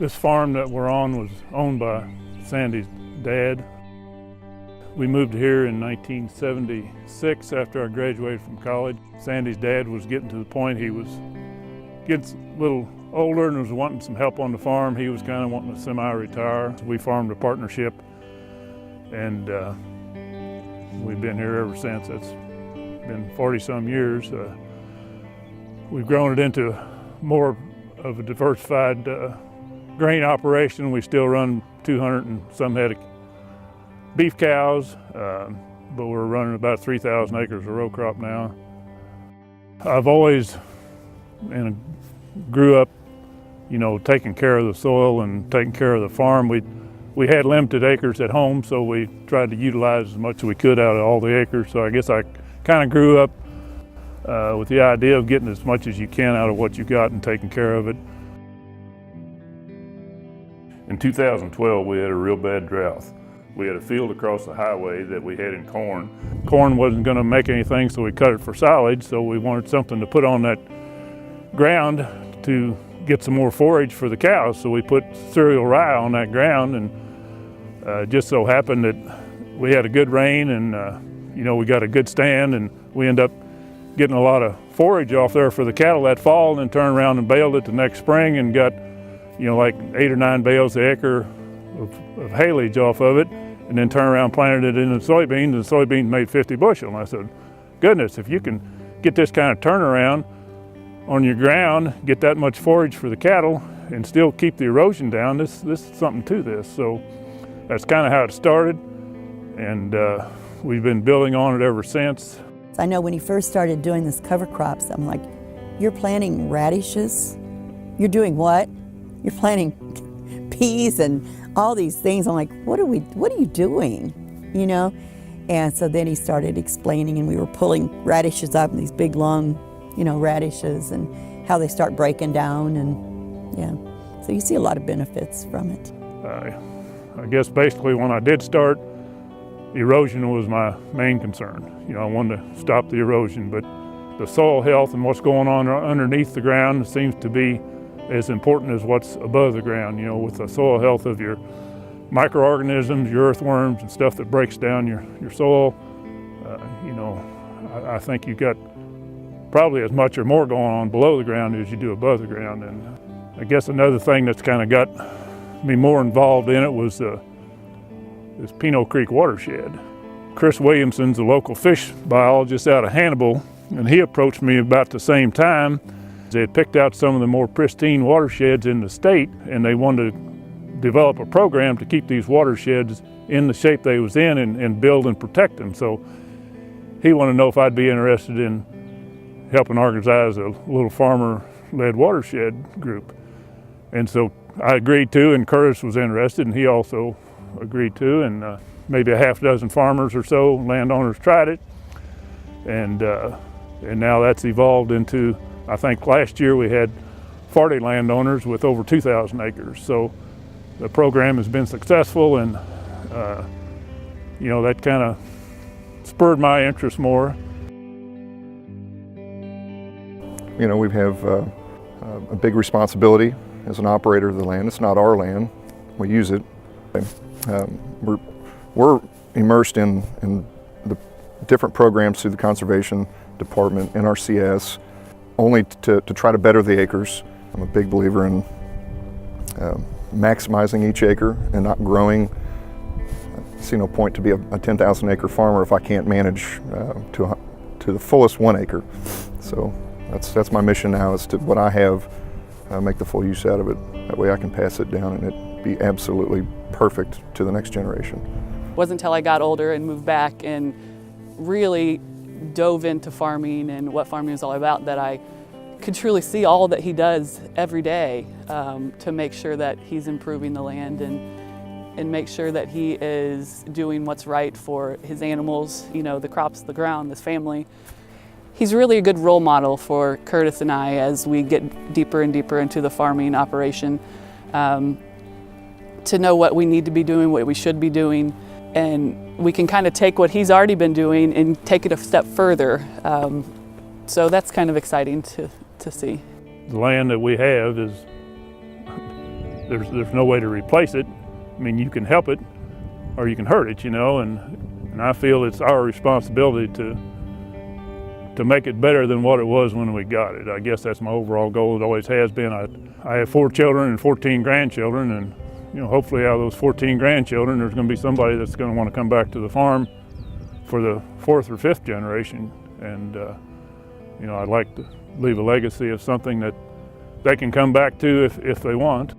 This farm that we're on was owned by Sandy's dad. We moved here in 1976 after I graduated from college. Sandy's dad was getting to the point he was getting a little older and was wanting some help on the farm. He was kind of wanting to semi-retire. We formed a partnership, and we've been here ever since. It's been 40-some years. We've grown it into more of a diversified grain operation. We still run 200 and some head of beef cows, but we're running about 3,000 acres of row crop now. I've always grew up, taking care of the soil and taking care of the farm. We had limited acres at home, so we tried to utilize as much as we could out of all the acres. So I guess I kind of grew up with the idea of getting as much as you can out of what you got and taking care of it. In 2012, we had a real bad drought. We had a field across the highway that we had in corn. Corn wasn't going to make anything, so we cut it for silage, so we wanted something to put on that ground to get some more forage for the cows. So we put cereal rye on that ground, and just so happened that we had a good rain, and we got a good stand, and we ended up getting a lot of forage off there for the cattle that fall, and then turned around and baled it the next spring and got like 8 or 9 bales an acre of haylage off of it, and then turned around and planted it in the soybeans, and the soybeans made 50 bushel. And I said, goodness, if you can get this kind of turnaround on your ground, get that much forage for the cattle, and still keep the erosion down, this is something to this. So that's kind of how it started, and we've been building on it ever since. I know when he first started doing this cover crops, I'm like, you're planting radishes? You're doing what? You're planting peas and all these things. I'm like, what are you doing? And so then he started explaining, and we were pulling radishes up, these big long, radishes, and how they start breaking down, and yeah. So you see a lot of benefits from it. I guess basically when I did start, erosion was my main concern. I wanted to stop the erosion, but the soil health and what's going on underneath the ground seems to be as important as what's above the ground, with the soil health of your microorganisms, your earthworms and stuff that breaks down your soil. I think you've got probably as much or more going on below the ground as you do above the ground. And I guess another thing that's kind of got me more involved in it was this Pinot Creek watershed. Chris Williamson's a local fish biologist out of Hannibal, and he approached me about the same time. They had picked out some of the more pristine watersheds in the state, and they wanted to develop a program to keep these watersheds in the shape they was in and build and protect them. So he wanted to know if I'd be interested in helping organize a little farmer-led watershed group. And so I agreed to, and Curtis was interested, and he also agreed to, and maybe a half dozen farmers or so, landowners tried it. And now that's evolved into, I think last year we had 40 landowners with over 2,000 acres. So the program has been successful, and that kind of spurred my interest more. We have a big responsibility as an operator of the land. It's not our land, we use it. We're immersed in the different programs through the Conservation Department, NRCS, only to try to better the acres. I'm a big believer in maximizing each acre and not growing. I see no point to be a 10,000 acre farmer if I can't manage to the fullest 1 acre. So that's my mission now, is to what I have, make the full use out of it. That way I can pass it down and it be absolutely perfect to the next generation. It wasn't until I got older and moved back and really dove into farming and what farming was all about that I could truly see all that he does every day to make sure that he's improving the land and make sure that he is doing what's right for his animals, the crops, the ground, his family. He's really a good role model for Curtis and I as we get deeper and deeper into the farming operation, to know what we need to be doing, what we should be doing, and we can kind of take what he's already been doing and take it a step further. So that's kind of exciting to see. The land that we have is there's no way to replace it. I mean, you can help it or you can hurt it, and I feel it's our responsibility to make it better than what it was when we got it. I guess that's my overall goal. It always has been. I have 4 children and 14 grandchildren, and hopefully out of those 14 grandchildren, there's going to be somebody that's going to want to come back to the farm for the 4th or 5th generation. And I'd like to leave a legacy of something that they can come back to if they want.